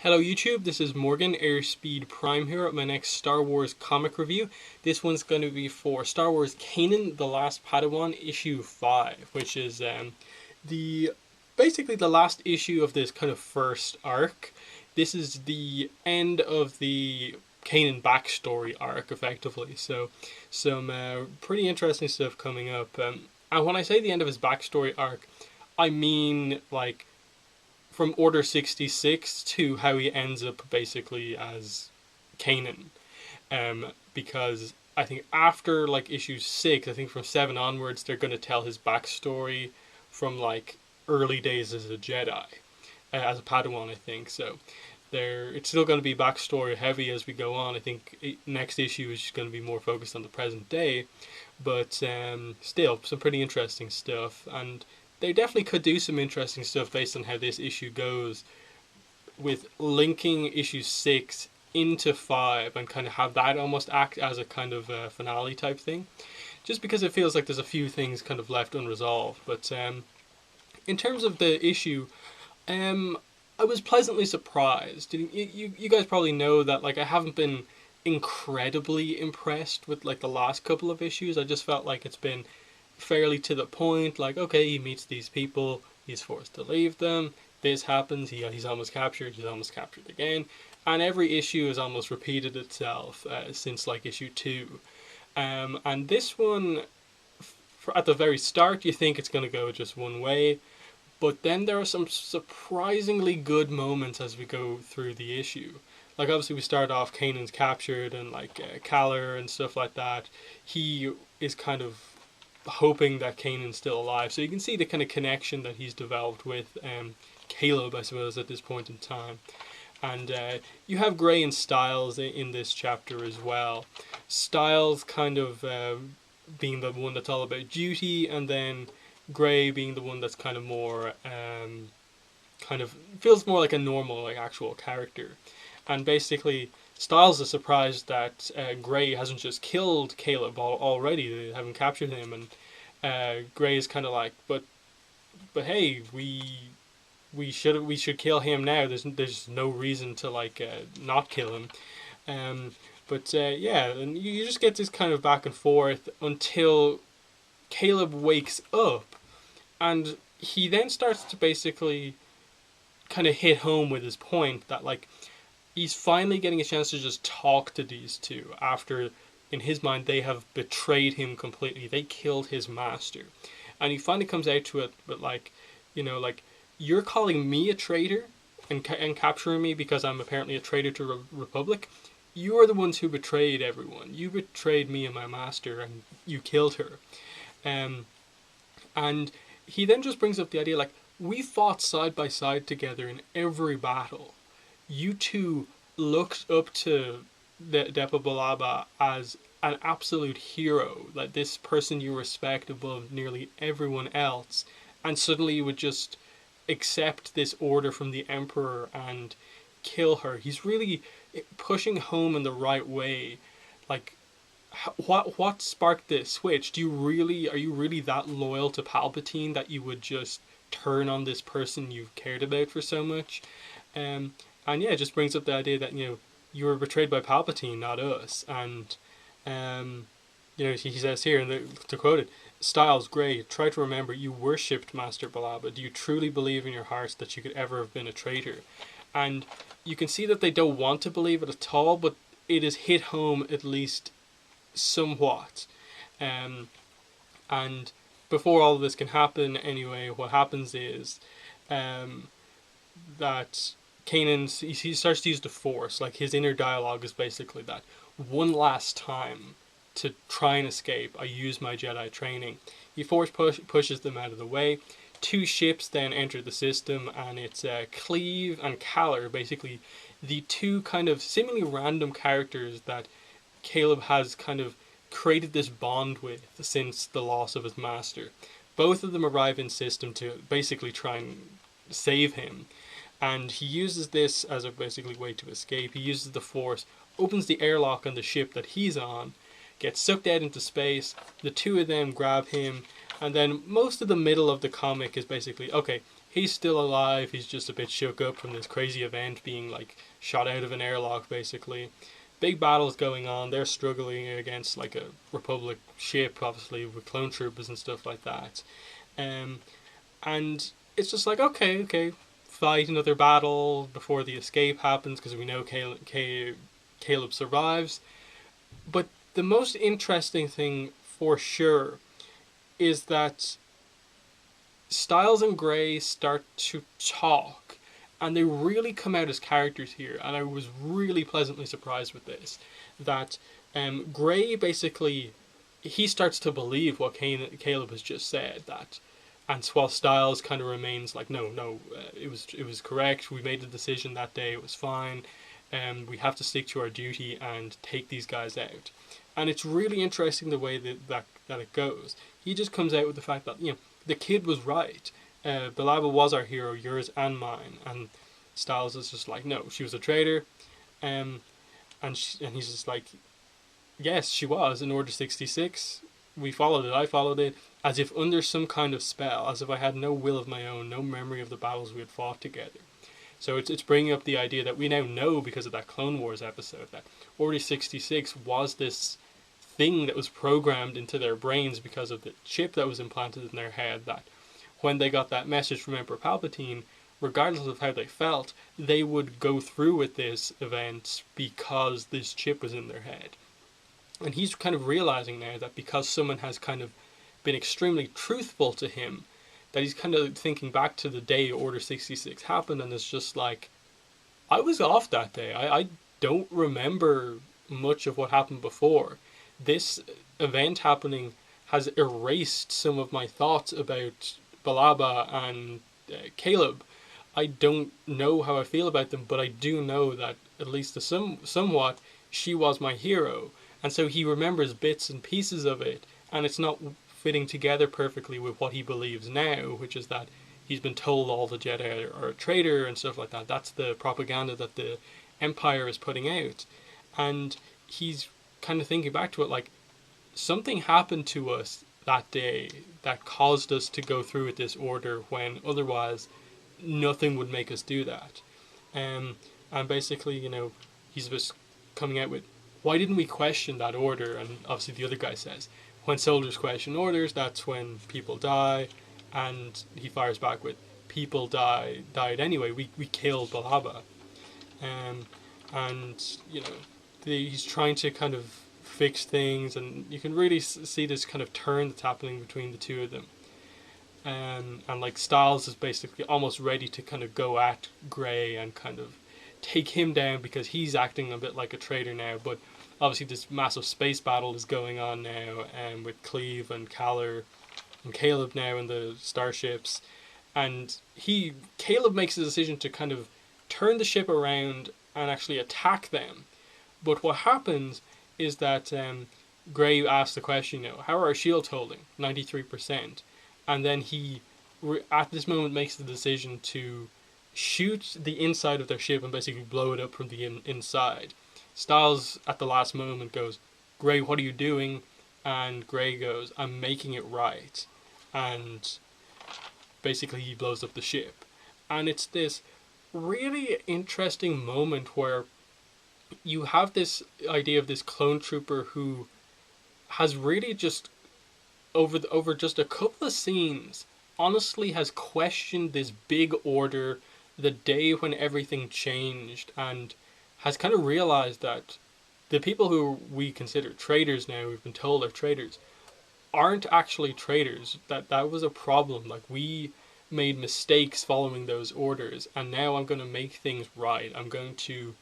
Hello YouTube, this is Morgan, Airspeed Prime here at my next Star Wars comic review. This one's going to be for Star Wars Kanan The Last Padawan issue 5, which is the basically the last issue of this kind of first arc. This is the end of the Kanan backstory arc, effectively. So some pretty interesting stuff coming up. And when I say the end of his backstory arc, I mean like from Order 66 to how he ends up basically as Kanan. Because I think after like issue 6, I think from 7 onwards, they're going to tell his backstory from like early days as a Jedi, as a Padawan, I think. So it's still going to be backstory heavy as we go on. I think next issue is just going to be more focused on the present day, but still some pretty interesting stuff. And they definitely could do some interesting stuff based on how this issue goes, with linking issue 6 into 5 and kind of have that almost act as a kind of finale type thing, just because it feels like there's a few things kind of left unresolved. But in terms of the issue, I was pleasantly surprised. You guys probably know that like I haven't been incredibly impressed with like the last couple of issues. I just felt like it's been fairly to the point. Like, okay, he meets these people, he's forced to leave them, this happens, he's almost captured, he's almost captured again, and every issue has almost repeated itself since like issue 2. And this one, at the very start, you think it's going to go just one way, but then there are some surprisingly good moments as we go through the issue. Like, obviously we start off, Kanan's captured, and like Kaller and stuff like that, he is kind of hoping that Kanan's still alive. So you can see the kind of connection that he's developed with Caleb, I suppose, at this point in time. And you have Gray and Styles in this chapter as well. Styles kind of being the one that's all about duty, and then Gray being the one that's kind of more, kind of feels more like a normal, like actual character. And basically, Styles is surprised that Gray hasn't just killed Caleb already. They haven't captured him, and Gray is kind of like, but hey, we should kill him now. There's no reason to like not kill him. Yeah, and you just get this kind of back and forth until Caleb wakes up, and he then starts to basically kind of hit home with his point that like he's finally getting a chance to just talk to these two after, in his mind, they have betrayed him completely. They killed his master. And he finally comes out to it, but like, like, you're calling me a traitor and capturing me because I'm apparently a traitor to the Republic? You are the ones who betrayed everyone. You betrayed me and my master, and you killed her. And he then just brings up the idea, like, we fought side by side together in every battle. You two looked up to Depa Balaba as an absolute hero, like this person you respect above nearly everyone else, and suddenly you would just accept this order from the Emperor and kill her. He's really pushing home in the right way. Like, what sparked this switch? Are you really that loyal to Palpatine that you would just turn on this person you've cared about for so much? And yeah, it just brings up the idea that, you were betrayed by Palpatine, not us. And, he says here, to quote it, Styles, Gray, try to remember you worshipped Master Balaba. Do you truly believe in your hearts that you could ever have been a traitor? And you can see that they don't want to believe it at all, but it is hit home at least somewhat. And before all of this can happen, anyway, what happens is that Kanan, he starts to use the Force. Like, his inner dialogue is basically that one last time to try and escape, I use my Jedi training. He Force pushes them out of the way. 2 ships then enter the system, and it's Cleve and Kaller, basically the 2 kind of seemingly random characters that Caleb has kind of created this bond with since the loss of his master. Both of them arrive in system to basically try and save him. And he uses this as a basically way to escape. He uses the Force, opens the airlock on the ship that he's on, gets sucked out into space. The 2 of them grab him, and then most of the middle of the comic is basically, okay, he's still alive. He's just a bit shook up from this crazy event, being like shot out of an airlock, basically. Big battles going on. They're struggling against like a Republic ship, obviously with clone troopers and stuff like that. Um, and it's just like, okay, fight another battle before the escape happens, because we know Caleb survives. But the most interesting thing for sure is that Styles and Gray start to talk, and they really come out as characters here. And I was really pleasantly surprised with this. That Gray basically, he starts to believe what Caleb has just said. That, and while Styles kind of remains like, no, it was correct. We made the decision that day. It was fine. We have to stick to our duty and take these guys out. And it's really interesting the way that it goes. He just comes out with the fact that, the kid was right. Balaba was our hero, yours and mine. And Styles is just like, no, she was a traitor. And he's just like, yes, she was. In Order 66, we followed it. I followed it as if under some kind of spell, as if I had no will of my own, no memory of the battles we had fought together. So it's bringing up the idea that we now know, because of that Clone Wars episode, that Order 66 was this thing that was programmed into their brains because of the chip that was implanted in their head, that when they got that message from Emperor Palpatine, regardless of how they felt, they would go through with this event because this chip was in their head. And he's kind of realizing now that because someone has kind of been extremely truthful to him, that he's kind of thinking back to the day Order 66 happened, and it's just like, I was off that day. I don't remember much of what happened before. This event happening has erased some of my thoughts about Balaba and Caleb. I don't know how I feel about them, but I do know that, at least somewhat, she was my hero. And so he remembers bits and pieces of it, and it's not fitting together perfectly with what he believes now, which is that he's been told all the Jedi are a traitor and stuff like that. That's the propaganda that the Empire is putting out. And he's kind of thinking back to it like, something happened to us that day that caused us to go through with this order when otherwise nothing would make us do that. And basically, he's just coming out with, why didn't we question that order? And obviously the other guy says, when soldiers question orders, that's when people die. And he fires back with, people died anyway. We killed Balaba. And he's trying to kind of fix things, and you can really see this kind of turn that's happening between the two of them. And like Styles is basically almost ready to kind of go at Gray and kind of take him down, because he's acting a bit like a traitor now. But obviously this massive space battle is going on now, with Cleve and Kaller and Caleb now in the starships. And Caleb makes a decision to kind of turn the ship around and actually attack them. But what happens is that Gray asks the question, how are our shields holding? 93%. And then he, at this moment, makes the decision to shoot the inside of their ship and basically blow it up from the inside. Styles, at the last moment, goes, Gray, what are you doing? And Gray goes, I'm making it right. And basically he blows up the ship. And it's this really interesting moment where you have this idea of this clone trooper who has really just, over just a couple of scenes, honestly has questioned this big order the day when everything changed, and has kind of realized that the people who we consider traitors now, we've been told are traitors, aren't actually traitors. That was a problem. Like, we made mistakes following those orders, and now I'm going to make things right. I'm going to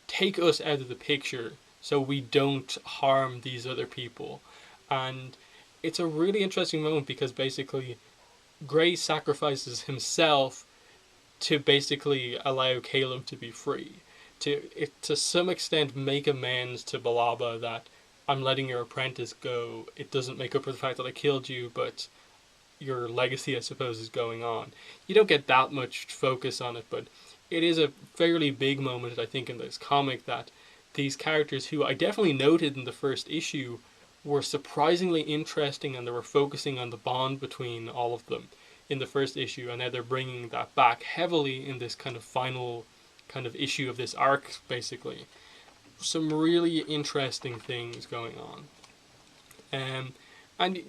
take us out of the picture so we don't harm these other people. And it's a really interesting moment, because basically Gray sacrifices himself to basically allow Caleb to be free, to some extent make amends to Balaba that I'm letting your apprentice go. It doesn't make up for the fact that I killed you, but your legacy, I suppose, is going on. You don't get that much focus on it, but it is a fairly big moment, I think, in this comic, that these characters, who I definitely noted in the first issue, were surprisingly interesting, and they were focusing on the bond between all of them. in the first issue, and now they're bringing that back heavily in this kind of final kind of issue of this arc, basically. Some really interesting things going on. And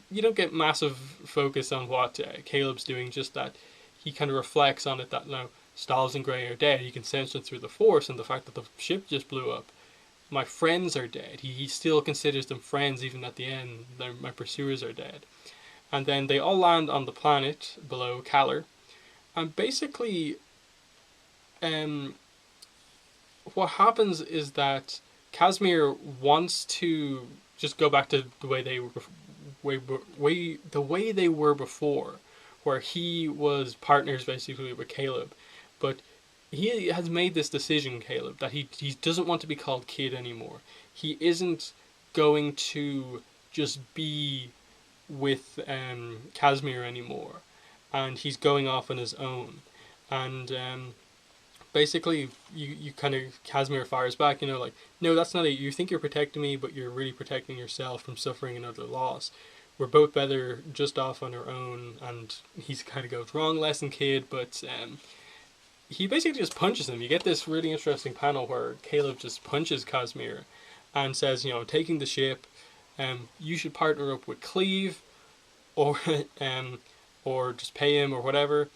you don't get massive focus on what Caleb's doing, just that he kind of reflects on it that now Stiles and Gray are dead. He can sense it through the Force and the fact that the ship just blew up. My friends are dead. He still considers them friends even at the end. My pursuers are dead. And then they all land on the planet below Kaller. And basically, what happens is that Casimir wants to just go back to the way they were before, where he was partners basically with Caleb, but he has made this decision, Caleb, that he doesn't want to be called Kid anymore. He isn't going to just be with Casimir anymore, and he's going off on his own. And basically, you kind of, Casimir fires back, like, no, that's not it. You think you're protecting me, but you're really protecting yourself from suffering another loss. We're both better just off on our own. And he's kind of goes, wrong lesson, kid, but he basically just punches him. You get this really interesting panel where Caleb just punches Casimir and says, taking the ship, you should partner up with Cleve, or just pay him or whatever,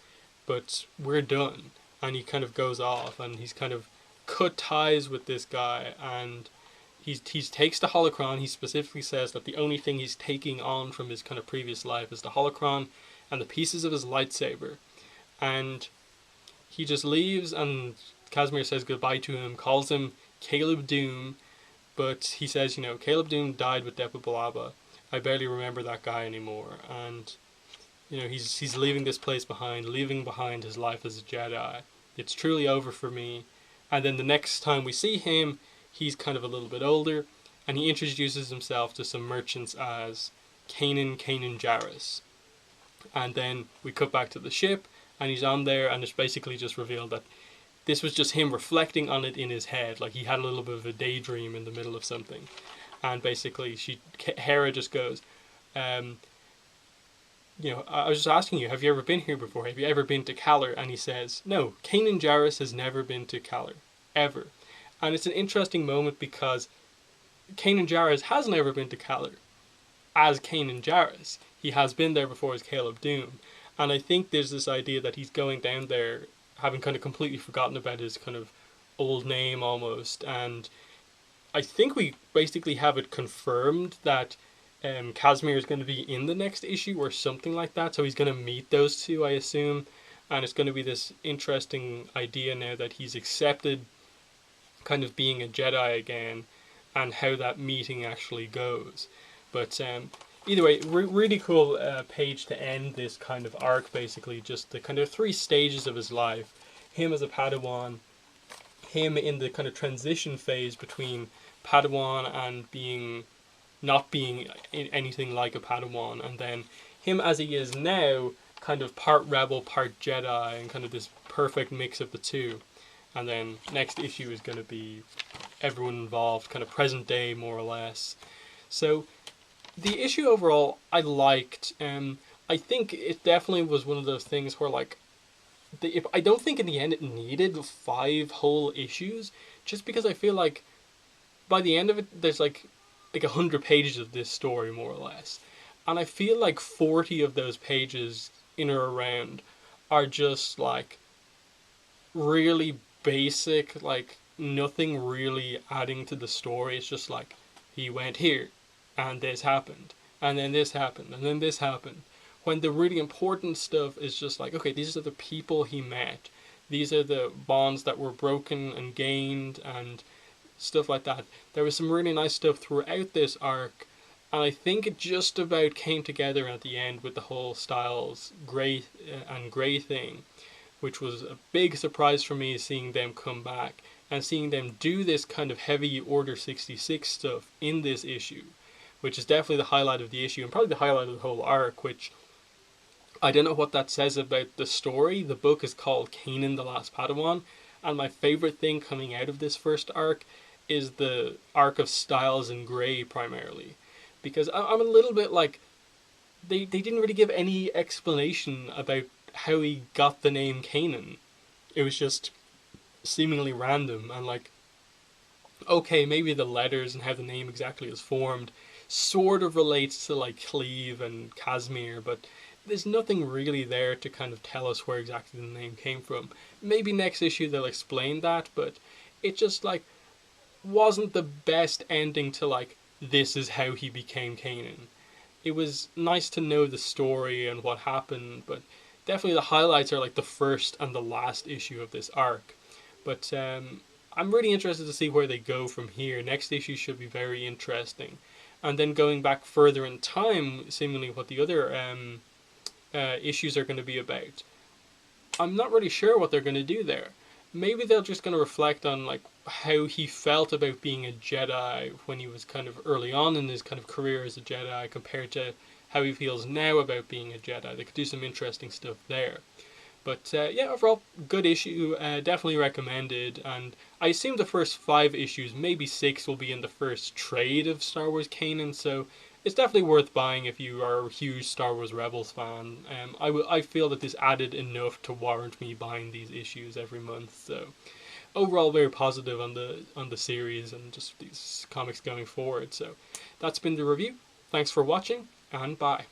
but we're done. And he kind of goes off, and he's kind of cut ties with this guy, and he takes the holocron. He specifically says that the only thing he's taking on from his kind of previous life is the holocron and the pieces of his lightsaber. And he just leaves, and Casimir says goodbye to him, calls him Caleb Doom, but he says, Caleb Doom died with Depa Billaba. I barely remember that guy anymore, and he's leaving this place behind, leaving behind his life as a Jedi. It's truly over for me. And then the next time we see him, he's kind of a little bit older, and he introduces himself to some merchants as Kanan Jarrus. And then we cut back to the ship, and he's on there, and it's basically just revealed that this was just him reflecting on it in his head, like he had a little bit of a daydream in the middle of something. And basically, Hera just goes, I was just asking you, have you ever been here before? Have you ever been to Kaller? And he says, no, Kanan Jarrus has never been to Kaller, ever. And it's an interesting moment because Kanan Jarrus has never been to Kaller as Kanan Jarrus. He has been there before as Caleb Doom. And I think there's this idea that he's going down there having kind of completely forgotten about his kind of old name almost. And I think we basically have it confirmed that Casimir is going to be in the next issue or something like that. So he's going to meet those two, I assume. And it's going to be this interesting idea now that he's accepted kind of being a Jedi again, and how that meeting actually goes. But either way, really cool page to end this kind of arc, basically. Just the kind of 3 stages of his life. Him as a Padawan, him in the kind of transition phase between Padawan and not being anything like a Padawan, and then him as he is now, kind of part rebel, part Jedi, and kind of this perfect mix of the two. And then next issue is going to be everyone involved, kind of present day more or less. So the issue overall I liked. I think it definitely was one of those things where I don't think in the end it needed 5 whole issues, just because I feel like by the end of it there's like 100 pages of this story more or less, and I feel like 40 of those pages in or around are just like really basic, like nothing really adding to the story. It's just like, he went here and this happened and then this happened and then this happened, when the really important stuff is just like, okay, these are the people he met, these are the bonds that were broken and gained and stuff like that. There was some really nice stuff throughout this arc, and I think it just about came together at the end with the whole Stiles Gray thing, which was a big surprise for me, seeing them come back and seeing them do this kind of heavy Order 66 stuff in this issue, which is definitely the highlight of the issue and probably the highlight of the whole arc, which I don't know what that says about the story. The book is called Kanan The Last Padawan, and my favorite thing coming out of this first arc is the arc of Stiles and Gray primarily, because I'm a little bit like, they didn't really give any explanation about how he got the name Kanan. It was just seemingly random, and like, okay, maybe the letters and how the name exactly is formed sort of relates to like Cleve and Casimir, but there's nothing really there to kind of tell us where exactly the name came from. Maybe next issue they'll explain that, but it just like wasn't the best ending to like this is how he became Kanan. It was nice to know the story and what happened, but definitely the highlights are like the first and the last issue of this arc. But I'm really interested to see where they go from here. Next issue should be very interesting. And then going back further in time, seemingly what the other issues are going to be about. I'm not really sure what they're going to do there. Maybe they're just going to reflect on like how he felt about being a Jedi when he was kind of early on in his kind of career as a Jedi compared to how he feels now about being a Jedi. They could do some interesting stuff there. But yeah, overall, good issue. Definitely recommended. And I assume the first 5 issues, maybe 6, will be in the first trade of Star Wars Kanan. So it's definitely worth buying if you are a huge Star Wars Rebels fan. I feel that this added enough to warrant me buying these issues every month. So overall, very positive on the series and just these comics going forward. So that's been the review. Thanks for watching, and bye.